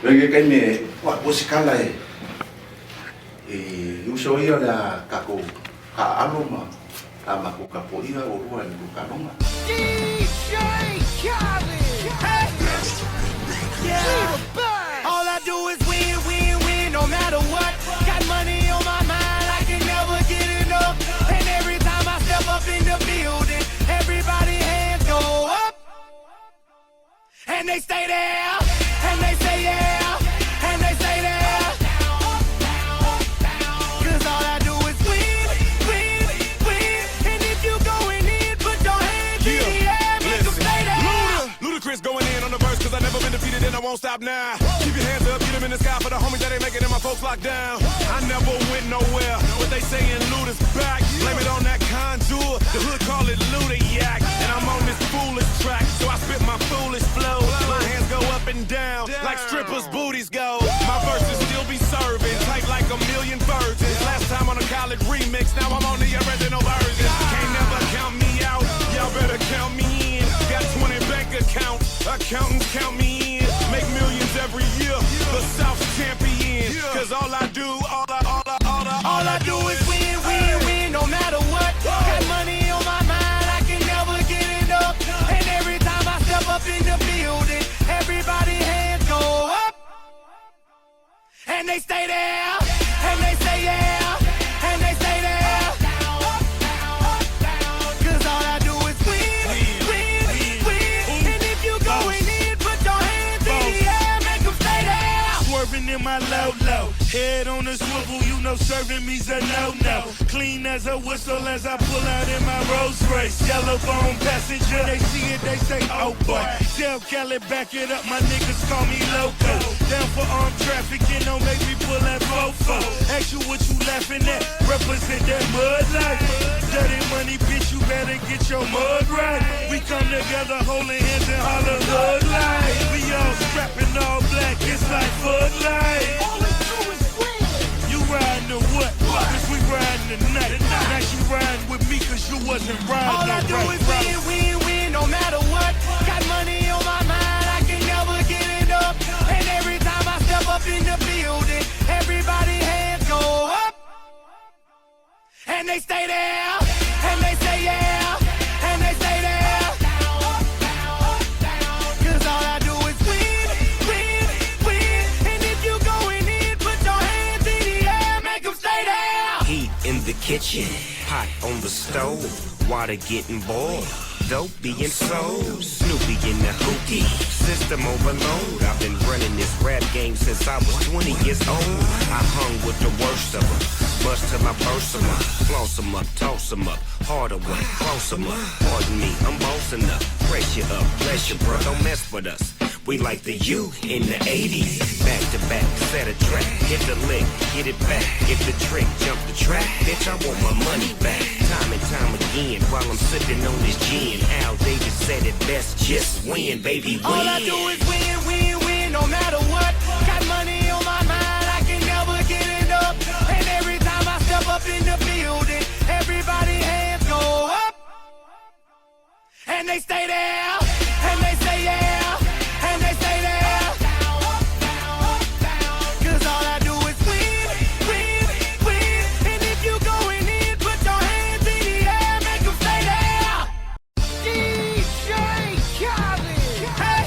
Lagi kai me wa posikala uso ia la kako ka aloma ama ko ka poia o rua ni ko kanoma. DJ Khaled. Yeah. All I do is win, win, win, no matter what. Got money on my mind, I can never get enough. And every time I step up in the building, everybody hands go up. And they stay there, and they say yeah, and they say there. Cause all I do is win, win, win. And if you going in, put your hands in the air, make them stay there. Ludacris going in on the verse, cause I never been defeated and I won't stop now. Keep your hands up, get them in the sky for the homies that ain't making it, my folks locked down. I never went nowhere, but they saying Luda's back. Blame it on that contour, the hood call it Ludayak. And I'm on this foolish track, so I spit my foolish flow. My hands go up and down, like strippers' booties go. My verses still be serving, tight like a million virgins. Last time on a college remix, now I'm on the original version. Can't never count me out, y'all better count me in. Got 20 bank accounts, accountants count me in. Make millions every year, the South's champion. Cause all I do is win, win, win, no matter what. Got money on my mind, I can never get enough. And every time I step up in the building, everybody hands go up. And they stay there, and they say yeah, and they stay there. Cause all I do is win, win, win. And if you going in, put your hands in the air, make them stay there. Swerving in my low, head on a swivel, you know serving me's a no-no. Clean as a whistle as I pull out in my Rolls Royce. Yellow bone passenger, they see it, they say, oh boy. Tell Cali, back it up, my niggas call me loco. Down for armed trafficking, don't make me pull that fofo. Ask you what you laughing at, represent that mud life. Dirty money, bitch, you better get your mud right. We come together holding hands and holler hood life. We all strapping all black, it's like Bud Light. You riding or what? Cause we riding tonight. Now you riding with me cause you wasn't riding. All I do is win, win, win, no matter what. Got money on my mind, I can never get it up. And every time I step up in the building, everybody hands go up. And they stay there, and they say yeah, and they stay there. Cause all I do is win, win, win. And if you going in, put your hands in the air, make them stay there. Heat in the kitchen, pot on the stove, water getting boiled, dope being sold, Snoopy in the hookie, system overload. I've been running this rap game since I was 20 years old. I hung with the worst of them, bust till I burst them up, floss them up, toss them up, harder work, close them up. Pardon me, I'm bossing up, pressure up, bless you, bro, don't mess with us. We like the U in the 80s. Back to back, set a track, hit the lick, get it back. Get the trick, jump the track. Bitch, I want my money back. Time and time again, while I'm sipping on this gin. Al Davis said it best, just win, baby, win. All I do is win, win, win, no matter what. Got money on my mind, I can never get enough. And every time I step up in the building, everybody hands go up. And they stay there, and they say yeah, and they stay there. Cause all I do is win, win, win. And if you going in, put your hands in the air, make them stay there. DJ Khaled. Hey.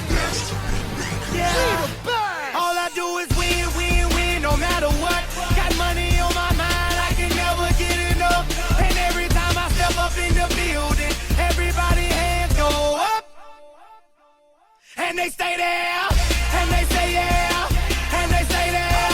Yeah. All I do is win, win, win, no matter what. Got money on my mind, I can never get enough. And every time I step up in the building, everybody hands go up. And they stay there, and they say yeah, and they stay there.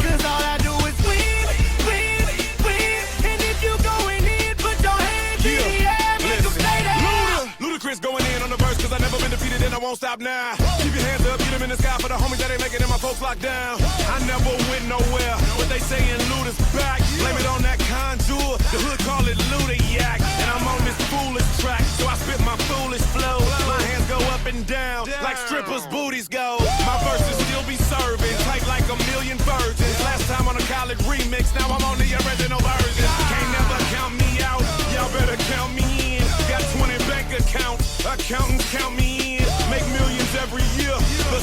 Cause all I do is win, win, win. And if you going in, put your hands in the air, make them stay there. Ludacris going in on the verse, cause I never been defeated and I won't stop now. Keep your hands up, get them in the sky for the homies that ain't making it, my folks locked down. I never went nowhere, but they saying Luda's back. Blame it on that contour, the hood call it Ludayak. And I'm on this foolish track, so I spit my foolish flow. My hands go up and down, like strippers' booties go. My verses still be serving, tight like a million virgins. Last time on a college remix, now I'm on the original version. Can't never count me out, y'all better count me in. Got 20 bank accounts, accountants count me in. Make millions every year, the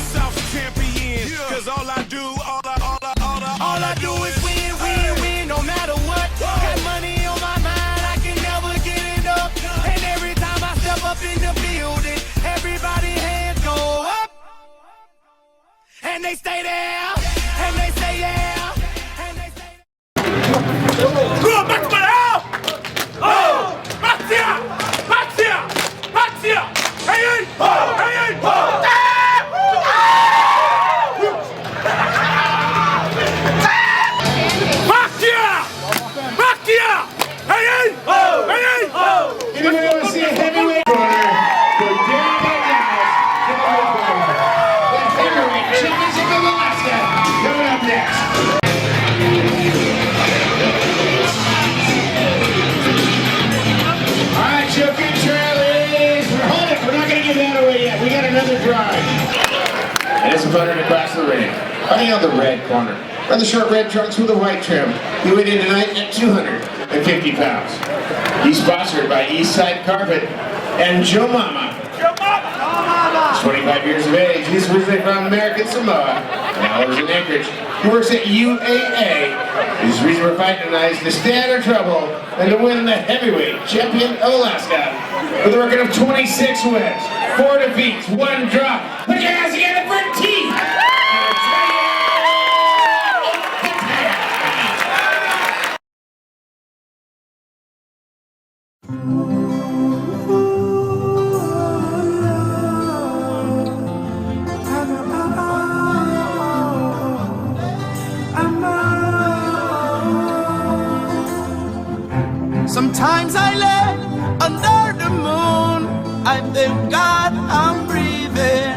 Nice opponent across the ring. Fighting on the red corner. Run the short red trunks with a white trim. He weighed in tonight at 250 pounds. He's sponsored by Eastside Carpet and Joe Mama. He's 25 years of age. He's originally from American Samoa. Now lives in Anchorage. He works at UAA. His reason for fighting tonight is to stay out of trouble and to win the heavyweight champion of Alaska with a record of 26 wins, 4 defeats, 1 draw. Put your hands together for Teeth! Sometimes I lay under the moon, I thank God I'm breathing,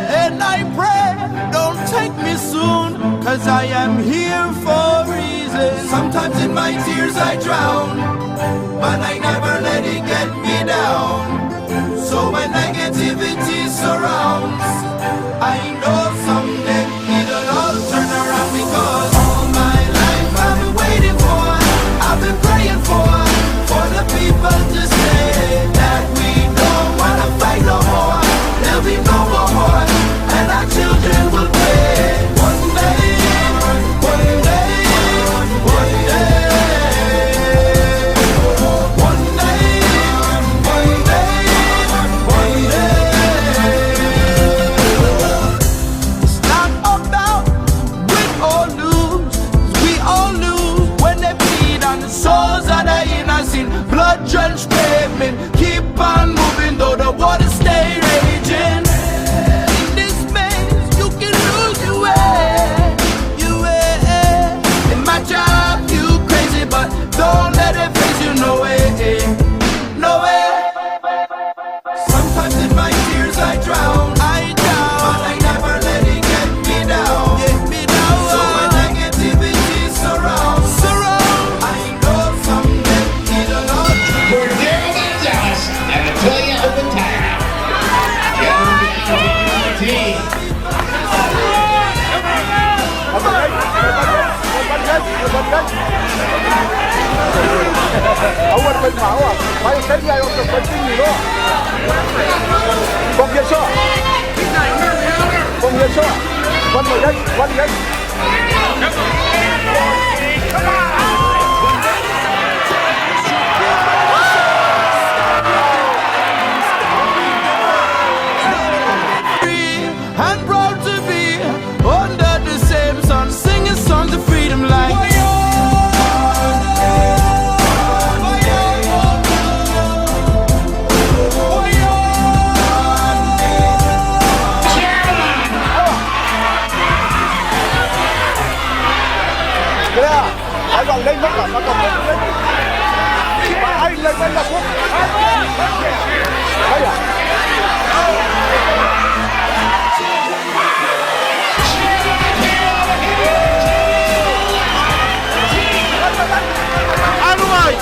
and I pray don't take me soon, cause I am here for a reason. Sometimes in my tears I drown, but I never let it get me down. So when negativity surrounds, I know someday it'll all turn around, because all my life I've been waiting for, I've been praying for the people to say that we don't wanna fight no more. There'll be no more war, and our children will pay. One day, one day, one day, one day, one day, one day. It's not about win or lose, we all lose when they bleed on the souls of the innocent. Blood-drenched pavement, keep on moving though the waters stay raging. In this maze, you can lose your way, your way. In my job, you crazy, but don't let it face you, no way, no way. Sometimes in my tears I drown, but I never let it get me down. So when negativity surrounds, I know someday it'll all turn. For Daryl Gonzalez and Natalia Opentara. أول في المعوض ما يخلي يوصل فلسطيني Con Yeshua. Con Yeshua. Con người đây, con người đây. And proud to be under the same sun, singing songs of freedom like Hãy còn lên mất là còn lên lên. Mà ai lên lên là quốc. Đây à. Ăn rồi.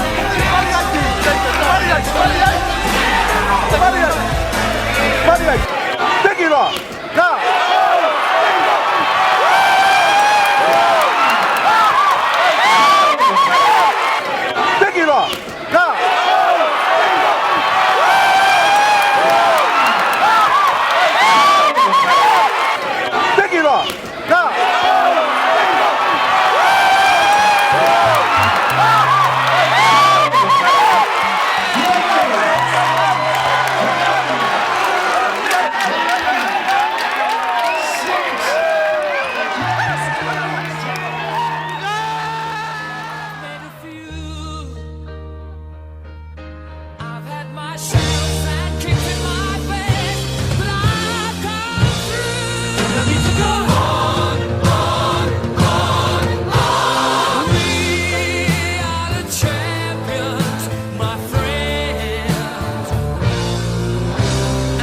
Bắt đi. Take it off. Now. Take it off. Now. Take it off. Now. I've had my shadows and kicks in my face, but I've come through. I need to go on, on, on, on. We are the champions, my friends,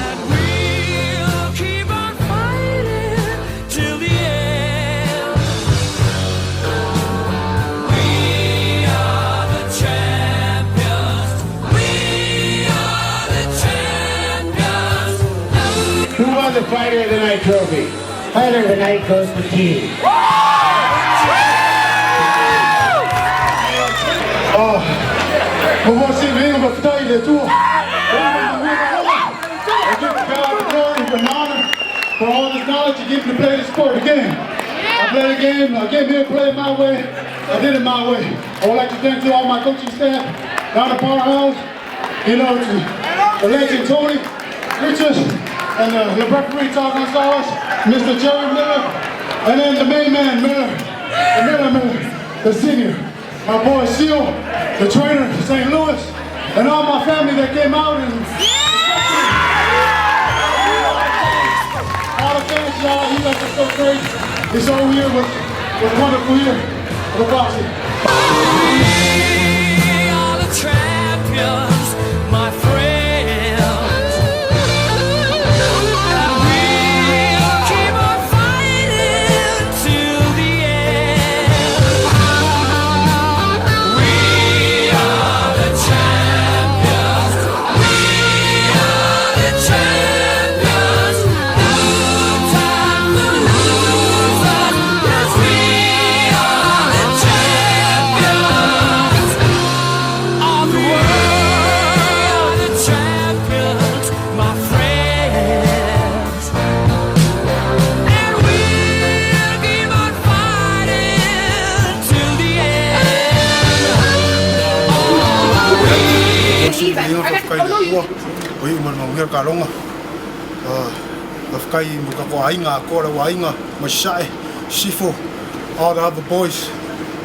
and we'll keep on fighting till the end. We are the champions. We are the champions. Who won the Fighter of the Night trophy? Fighter of the night goes to T. But what's in here, but today they do. I give God the glory and honor for all this knowledge you give me to play this sport again. I played the game, I came here to play it my way, I did it my way. I would like to thank all my coaching staff, down at Powerhouse, you know, to the legend Tony Richards, and the referee talking stars, Mr. Jerry Miller, and then the main man, Miller, the senior, my boy Seal, the trainer for St. Louis, and all my family that came out and all the fans, y'all, you guys are so great. This whole year was a wonderful year for boxing. We are the champions, my friends. And we'll keep on fighting till the end. We are the champions. We are the champions. No time to lose us. Yes, we are the champions of the world. The champions, my friends. And we'll keep on fighting till the all the other boys,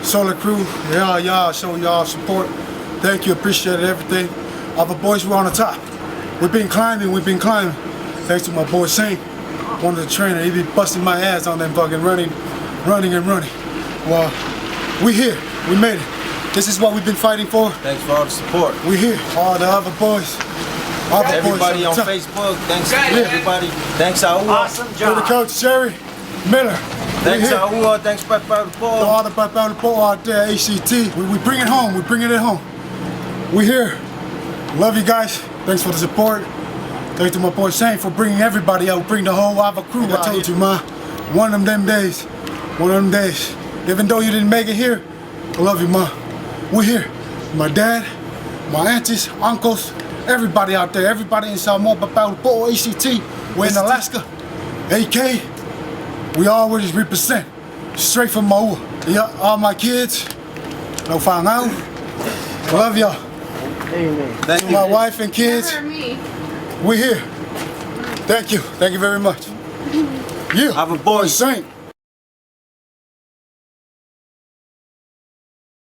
Solar Crew, yeah, show y'all support. Thank you, appreciate everything. Other boys, we're on the top. We've been climbing. Thanks to my boy Saint, one of the trainers. He be busting my ass on them fucking running. Well, we here, we made it. This is what we've been fighting for. Thanks for all the support. We here, all the other boys. Everybody on Facebook, thanks to everybody. Thanks Aua. Awesome To job. the coach, Jerry Miller. Thanks Aua, thanks Papa the To Paul. all the people out there, ACT. We bring it home, We here. Love you guys. Thanks for the support. Thanks to my boy Shane for bringing everybody out, bring the whole Ava crew. I told you, ma, one of them days. Even though you didn't make it here, I love you, ma. We're here. My dad, my aunties, uncles, everybody out there, everybody in Samoa, Papa ACT. We're in Alaska, AK. We always represent. Straight from Maua. Yeah, all my kids, no whanau. I love y'all. Thank you. My wife and kids. We're here. Thank you very much. Yeah. Have a boy. Saint.